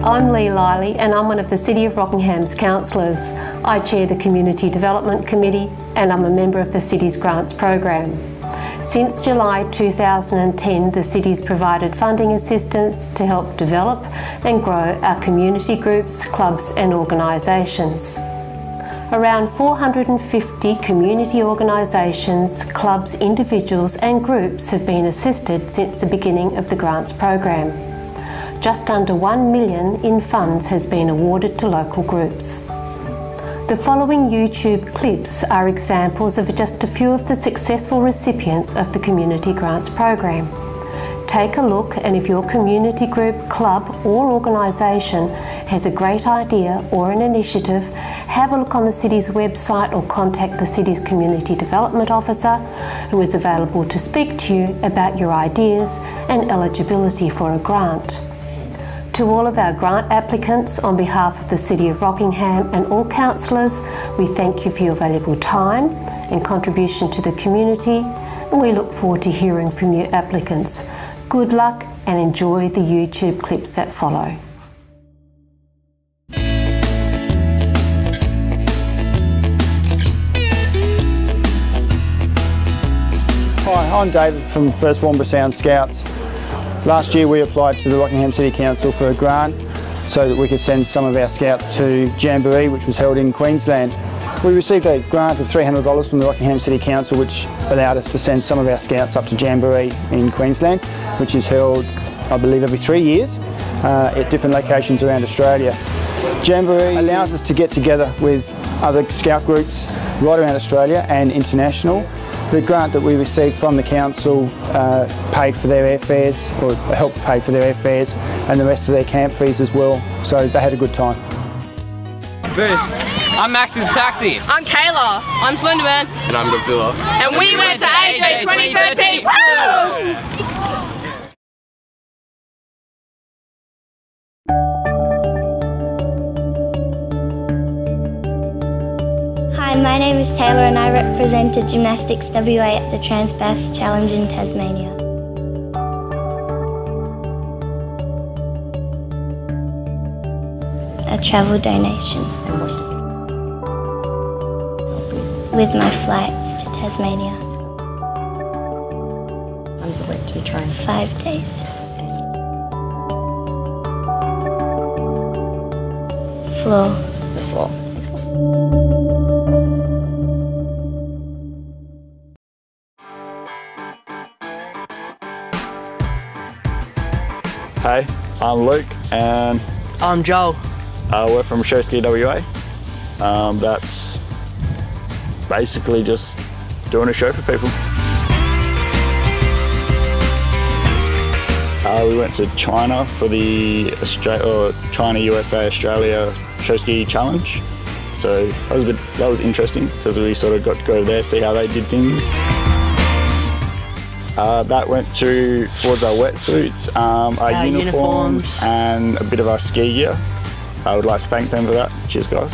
I'm Lee Liley and I'm one of the City of Rockingham's councillors. I chair the Community Development Committee and I'm a member of the City's Grants Program. Since July 2010, the City's provided funding assistance to help develop and grow our community groups, clubs and organisations. Around 450 community organisations, clubs, individuals and groups have been assisted since the beginning of the grants program. Just under $1 million in funds has been awarded to local groups. The following YouTube clips are examples of just a few of the successful recipients of the Community Grants Program. Take a look, and if your community group, club or organisation has a great idea or an initiative, have a look on the City's website or contact the City's Community Development Officer, who is available to speak to you about your ideas and eligibility for a grant. To all of our grant applicants, on behalf of the City of Rockingham and all councillors, we thank you for your valuable time and contribution to the community, and we look forward to hearing from you applicants. Good luck and enjoy the YouTube clips that follow. Hi, I'm David from First Warnbro Sound Scouts. Last year we applied to the Rockingham City Council for a grant so that we could send some of our scouts to Jamboree, which was held in Queensland. We received a grant of $300 from the Rockingham City Council, which allowed us to send some of our scouts up to Jamboree in Queensland, which is held, I believe, every 3 years at different locations around Australia. Jamboree allows us to get together with other scout groups right around Australia and international. The grant that we received from the council paid for their airfares, or helped pay for their airfares, and the rest of their camp fees as well, so they had a good time. Bruce. I'm Max in the Taxi. I'm Kayla. I'm Slenderman. And I'm Godzilla. And we went to AJ 2013. Woo! Hi, my name is Taylor and I represented Gymnastics WA at the Trans-Bass Challenge in Tasmania. A travel donation. With my flights to Tasmania. How does it work? Do you train? 5 days. Floor. The floor. Hey, I'm Luke and I'm Joel. We're from Showski WA. That's basically just doing a show for people. We went to China for the China, USA, Australia Showski Challenge. So that was interesting because we sort of got to go there, see how they did things. That went towards our wetsuits, our uniforms and a bit of our ski gear. I would like to thank them for that. Cheers guys.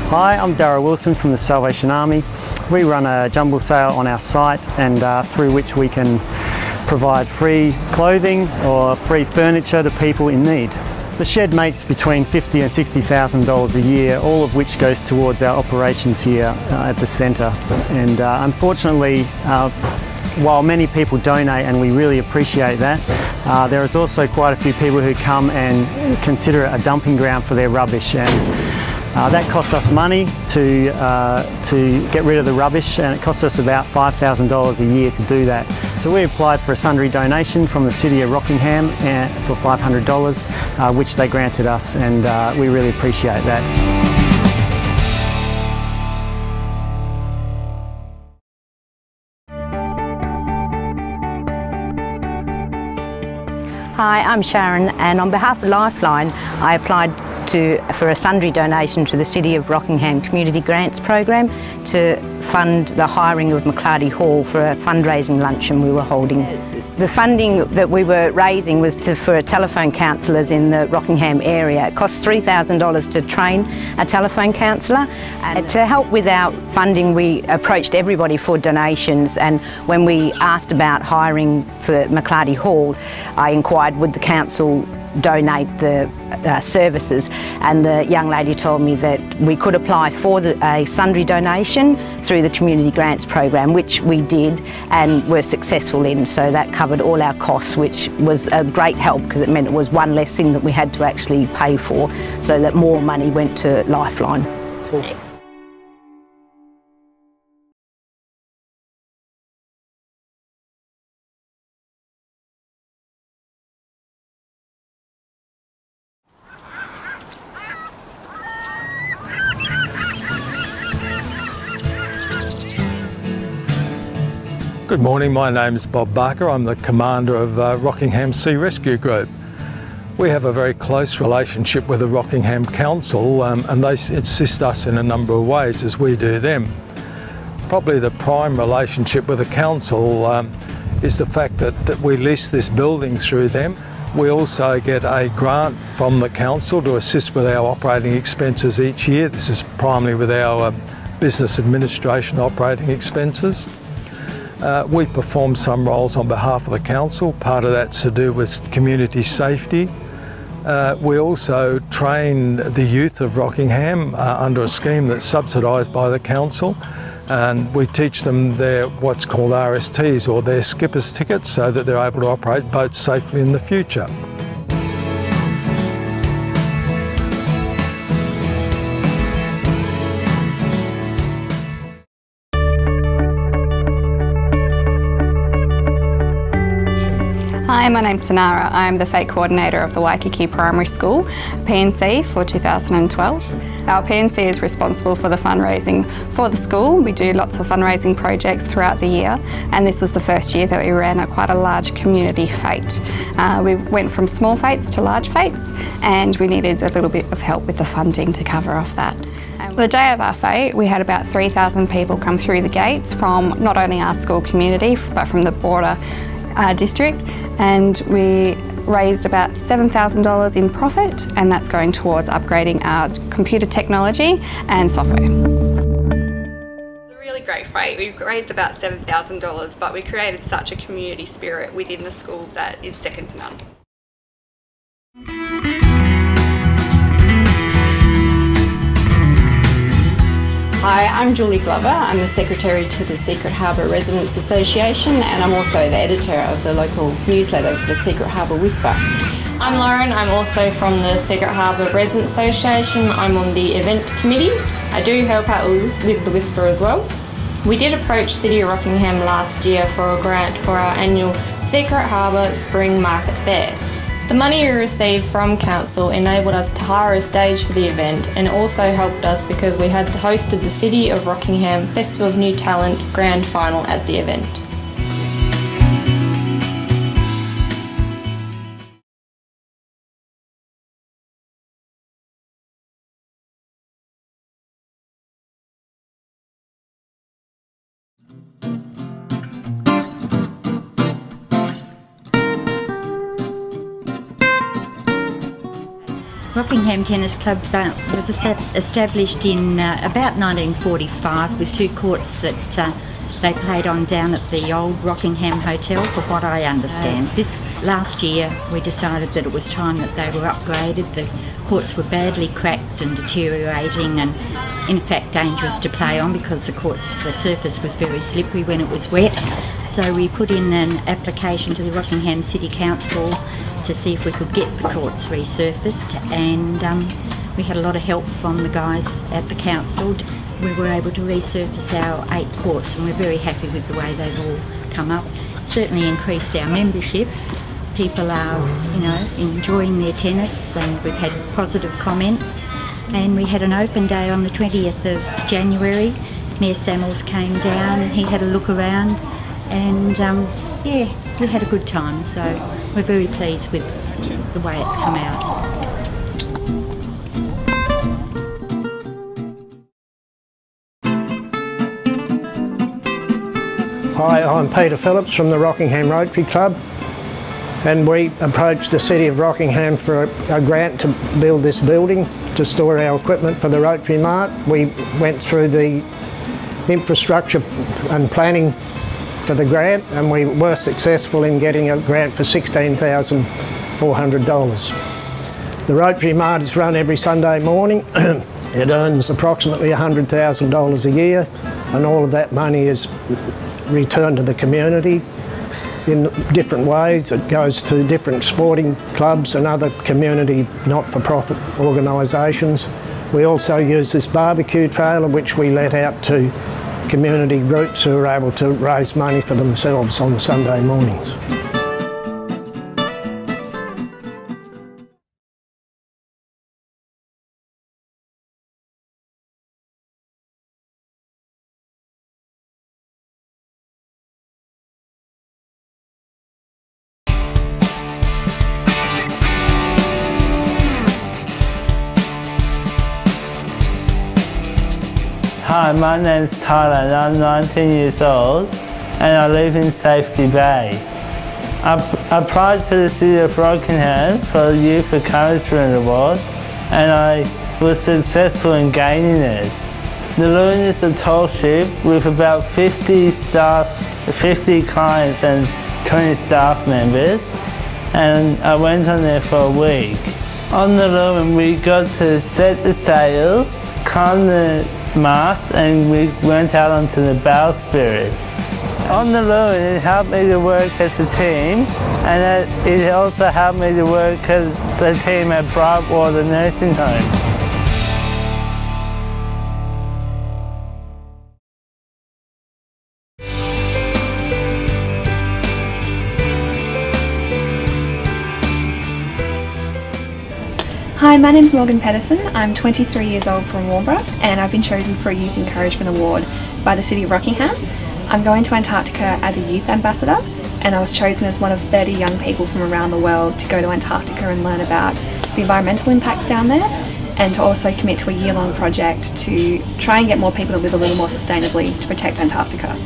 Hi, I'm Darryl Wilson from the Salvation Army. We run a jumble sale on our site and through which we can provide free clothing or free furniture to people in need. The shed makes between $50,000 and $60,000 a year, all of which goes towards our operations here at the centre. And unfortunately, while many people donate and we really appreciate that, there is also quite a few people who come and consider it a dumping ground for their rubbish. And that costs us money to get rid of the rubbish, and it costs us about $5,000 a year to do that. So we applied for a sundry donation from the City of Rockingham for $500, which they granted us, and we really appreciate that. Hi, I'm Sharon, and on behalf of Lifeline, I applied for a sundry donation to the City of Rockingham Community Grants Program fund the hiring of McClarty Hall for a fundraising luncheon we were holding. The funding that we were raising was for telephone counsellors in the Rockingham area. It cost $3,000 to train a telephone counsellor. And to help with our funding, we approached everybody for donations, and when we asked about hiring for McClarty Hall, I inquired would the council donate the services, and the young lady told me that we could apply for a sundry donation through the community grants program, which we did and were successful in. So that covered all our costs, which was a great help because it meant it was one less thing that we had to actually pay for, so that more money went to Lifeline. Cool. Good morning, my name is Bob Barker. I'm the commander of Rockingham Sea Rescue Group. We have a very close relationship with the Rockingham Council and they assist us in a number of ways as we do them. Probably the prime relationship with the council is the fact that we lease this building through them. We also get a grant from the council to assist with our operating expenses each year. This is primarily with our business administration operating expenses. We perform some roles on behalf of the council. Part of that's to do with community safety. We also train the youth of Rockingham under a scheme that's subsidised by the council, and we teach them their what's called RSTs, or their skipper's tickets, so that they're able to operate boats safely in the future. Hi, my name's Sanara. I'm the FATE coordinator of the Waikiki Primary School PNC for 2012. Our PNC is responsible for the fundraising for the school. We do lots of fundraising projects throughout the year, and this was the first year that we ran quite a large community FATE. We went from small FATEs to large FATEs, and we needed a little bit of help with the funding to cover off that. The day of our FATE, we had about 3,000 people come through the gates from not only our school community, but from the broader district, and we raised about $7,000 in profit, and that's going towards upgrading our computer technology and software. It's a really great FATE. We raised about $7,000, but we created such a community spirit within the school that is second to none. Hi, I'm Julie Glover. I'm the Secretary to the Secret Harbour Residents Association, and I'm also the editor of the local newsletter, the Secret Harbour Whisper. I'm Lauren. I'm also from the Secret Harbour Residents Association. I'm on the event committee. I do help out with the Whisper as well. We did approach City of Rockingham last year for a grant for our annual Secret Harbour Spring Market Fair. The money we received from Council enabled us to hire a stage for the event, and also helped us because we had hosted the City of Rockingham Festival of New Talent Grand Final at the event. Rockingham Tennis Club was established in about 1945 with two courts that they played on down at the old Rockingham Hotel, for what I understand. This last year we decided that it was time that they were upgraded. The courts were badly cracked and deteriorating, and in fact dangerous to play on because the surface was very slippery when it was wet. So we put in an application to the Rockingham City Council to see if we could get the courts resurfaced, and we had a lot of help from the guys at the council. We were able to resurface our 8 courts, and we're very happy with the way they've all come up. Certainly increased our membership. People are, enjoying their tennis, and we've had positive comments. And we had an open day on the 20th of January. Mayor Samuels came down and he had a look around, and yeah, we had a good time, so we're very pleased with the way it's come out. Hi, I'm Peter Phillips from the Rockingham Rotary Club, and we approached the City of Rockingham for a grant to build this building to store our equipment for the Rotary Mart. We went through the infrastructure and planning for the grant, and we were successful in getting a grant for $16,400. The Rotary Mart is run every Sunday morning. It earns approximately $100,000 a year, and all of that money is returned to the community in different ways. It goes to different sporting clubs and other community not-for-profit organisations. We also use this barbecue trailer, which we let out to community groups who are able to raise money for themselves on Sunday mornings. Hi, my name's Tyler and I'm 19 years old and I live in Safety Bay. I applied to the City of Rockingham for the Youth Encouragement Award and I was successful in gaining it. The Loon is a tall ship with about 50 clients and 20 staff members, and I went on there for a week. On the Loon we got to set the sails, climb the mast, and we went out onto the bowsprit. On the Loon it helped me to work as a team, and it also helped me to work as a team at Brightwater Nursing Home. Hi, my name's Morgan Pedersen. I'm 23 years old from Warnborough and I've been chosen for a Youth Encouragement Award by the City of Rockingham. I'm going to Antarctica as a youth ambassador and I was chosen as one of 30 young people from around the world to go to Antarctica and learn about the environmental impacts down there, and to also commit to a year-long project to try and get more people to live a little more sustainably to protect Antarctica.